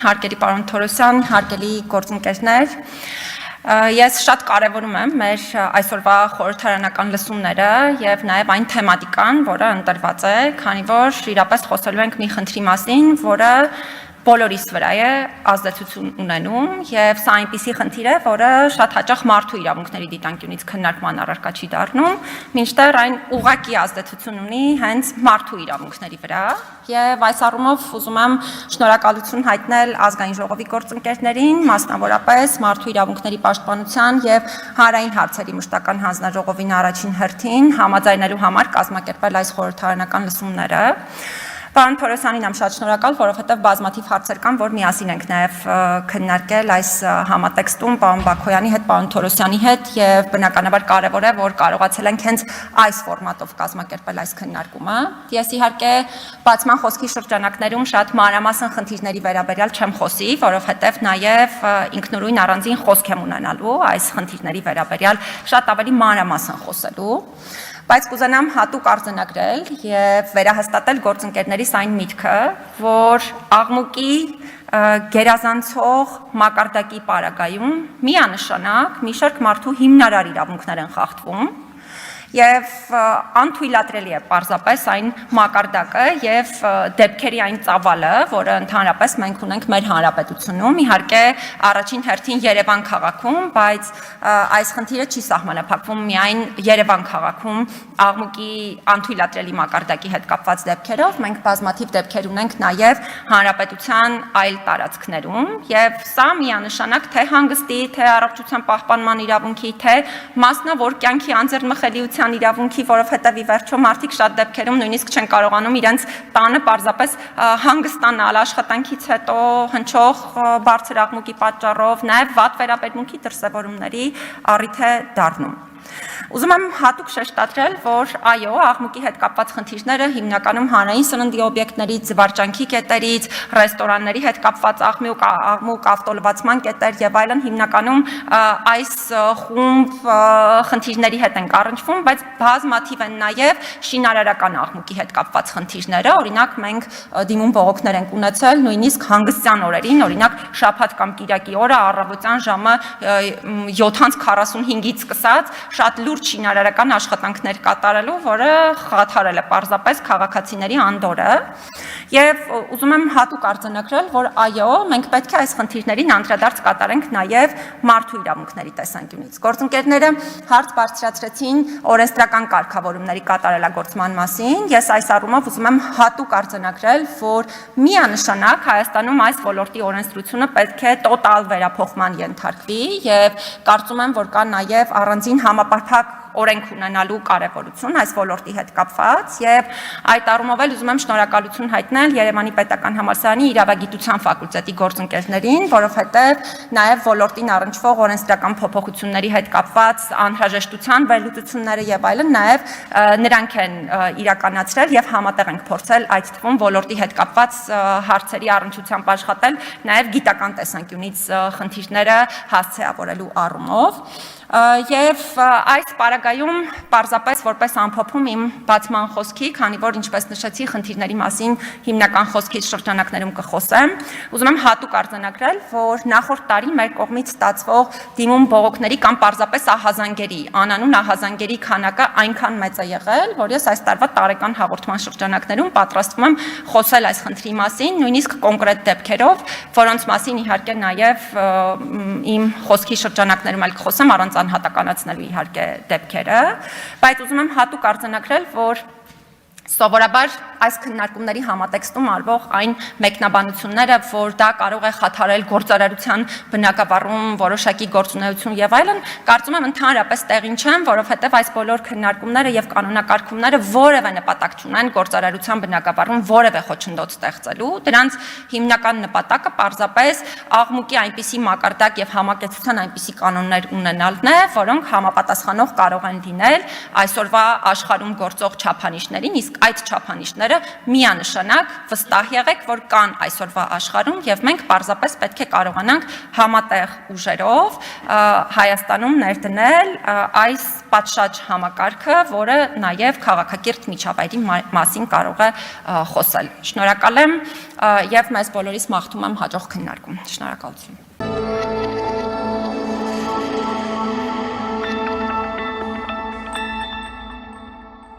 Հարգելի պարոն Թորոսյան, հարգելի գործընկերներ, ես շատ կարևորում եմ մեր այսօրվա խորհրդարանական լսումները եւ նաեւ այն թեմատիկան, որը ընտրված է, քանի որ իրապես խոսելու ենք մի խնդրի մասին, որը բոլորիս վրա է ազդեցություն ունենում եւ սա այնպիսի խնդիր է, որը շատ հաճախ մարդու իրավունքների դիտանկյունից քննարկման առարկա չի դառնում, մինչդեռ այն ուղղակի ազդեցություն ունի հենց մարդու իրավունքների վրա եւ այս առումով ուզում եմ շնորհակալություն հայտնել ազգային ժողովի գործընկերներին, մասնավորապես մարդու իրավունքների պաշտպանության եւ հանրային հարցերի մշտական հանձնաժողովին առաջին հերթին համաձայնելու համար կազմակերպել այս խորհրդարանական լսումները։ Պարոն Թորոսյանին եմ շատ շնորհակալ, որովհետև բազմաթիվ հարցեր կան, որ միասին ենք նաև քննարկել այս համատեքստում պարոն Բաքոյանի հետ, պարոն Թորոսյանի հետ եւ բնականաբար կարևոր է, որ կարողացել ենք հենց այս ֆորմատով կազմակերպել այս քննարկումը։ Ես իհարկե բացման խոսքի շրջանակներում շատ մանրամասն խնդիրների վերաբերյալ չեմ խոսի, որովհետև նաև ինքնուրույն առանձին խոսք եմ ունենալու այս խնդիրների վերաբերյալ շատ ավելի մանրամասն խոսելու։ Բայց կուզենամ հատուկ արձանագրել եւ վերահաստատել գործընկերներիս այն միտքը, որ աղմուկի գերազանցող մակարդակի պարագայում միանշանակ մի շարք մարդու հիմնարար իրավունքներ են խախտվում եւ անթույլատրելի է պարզապես այն մակարդակը եւ դեպքերի այն ծավալը, որը ընդհանրապես մենք ունենք մեր հանրապետությունում, իհարկե առաջին հերթին Երևան քաղաքում, բայց այս խնդիրը չի սահմանափակվում միայն Երևան քաղաքում աղմուկի անթույլատրելի մակարդակի հետ կապված դեպքերով, մենք բազմաթիվ դեպքեր ունենք նաեւ հանրապետության այլ տարածքներում եւ սա միանշանակ թե հանգստի, թե առողջության պահպանման իրավունքի, թե մասնավոր կյանքի անձեռնմխելիության իրավունքի, որովհետև ի վերջո մարդիկ շատ դեպքերում նույնիսկ չեն կարողանում իրենց տանը պարզապես հանգստանալ աշխատանքից հետո հնչող բարձր աղմուկի պատճառով, նաև վատ վերաբերմունքի դրսևորումների առիթ է դառնում։ Ուզում եմ հատուկ շեշտադրել, որ այո, աղմուկի հետ կապված խնդիրները հիմնականում հանրային սննդի օբյեկտներից, զվարճանքի կետերից, ռեստորանների հետ կապված աղմուկ, ավտոլվացման կետեր եւ այլն հիմնականում այս խումբ խնդիրների հետ են առնչվում, բայց բազմաթիվ են նաեւ շինարարական աղմուկի հետ կապված խնդիրները, օրինակ մենք դիմում բողոքներ ենք ունեցել նույնիսկ հանգստյան օրերին, օրինակ շաբաթ կամ կիրակի օրը առավոտյան ժամը 7:45-ից սկսած շատ լուրջ շինարարական աշխատանքներ կատարելու, որը խաթարել է պարզապես քաղաքացիների անդորրը եւ ուզում եմ հատուկ արձանագրել, որ այո, մենք պետք է այս խնդիրներին անդրադարձ կատարենք նաեւ մարդու իրավունքների տեսանկյունից։ Գործընկերները հարց բարձրացրեցին օրենսդրական կարգավորումների կատարելագործման մասին։ Ես այս առումով ուզում եմ հատուկ արձանագրել, որ միանշանակ Հայաստանում այս ոլորտի օրենսդրությունը պետք է տոտալ վերափոխման ենթարկվի եւ կարծում եմ, որ կա նաեւ առանձին համապարփակ օրենք ունենալու կարևորություն այս ոլորտի հետ կապված եւ այդ առումով էլ ուզում եմ շնորհակալություն հայտնել Երևանի Պետական համալսարանի իրավագիտության ֆակուլտետի գործընկերներին, որովհետեւ նաեւ ոլորտին առնչվող օրենսդրական փոփոխությունների հետ կապված անհրաժեշտության վերլուծությունները եւ այլն նաեւ նրանք են իրականացրել եւ համատեղ ենք փորձել այդ թվում ոլորտի հետ կապված հարցերի առնչությամբ աշխատել նաեւ գիտական տեսանկյունից խնդիրները հասցեավորելու առումով եւ այս պարագայում պարզապես որպես ամփոփում իմ բացման խոսքի, քանի որ ինչպես նշեցի, խնդիրների մասին հիմնական խոսքից շրջանակներում կխոսեմ, ուզում եմ հատուկ արձանագրել, որ նախորդ տարի մեր կողմից ստացվող դիմում բողոքների կամ պարզապես ահազանգերի, անանուն ահազանգերի քանակը այնքան մեծ է եղել, որ ես այս տարվա տարեկան հաղորդման շրջանակներում պատրաստվում եմ խոսել այս խնդրի մասին, նույնիսկ կոնկրետ դեպքերով, որոնց մասին իհարկե նաեւ իմ խոսքի շրջանակներում էլ կխոսեմ առանց անհատականացնելու իհարկե դեպքերը, բայց ուզում եմ հատուկ արձանագրել, որ սովորաբար այս քննարկումների համատեքստում արվող այն մեկնաբանությունները, որ դա կարող է խաթարել գործարարության բնագավառում որոշակի գործունեություն եւ այլն, կարծում եմ ընդհանրապես տեղին չեն, որովհետեւ այս բոլոր քննարկումները եւ կանոնակարգումները որևէ նպատակ չունեն գործարարության բնագավառում որևէ խոչընդոտ ստեղծելու, դրանց հիմնական նպատակը պարզապես աղմուկի այնպիսի մակարդակ եւ համակեցության այնպիսի կանոններ ունենալն է, որոնք համապատասխանող կարող են լինել այսօրվա աշխարհում գործող չափանիշներին, իսկ այդ չափանիշները միանշանակ վստահ եղեք, որ կան այսօրվա աշխարհում եւ մենք պարզապես պետք է կարողանանք համատեղ ուժերով Հայաստանում ներդնել այս պատշաճ համակարգը, որը նաեւ քաղաքակիրթ միջավայրի մասին կարող է խոսել։ Շնորհակալ եմ եւ մեզ բոլորիս մաղթում եմ հաջող քննարկում։ Շնորհակալություն։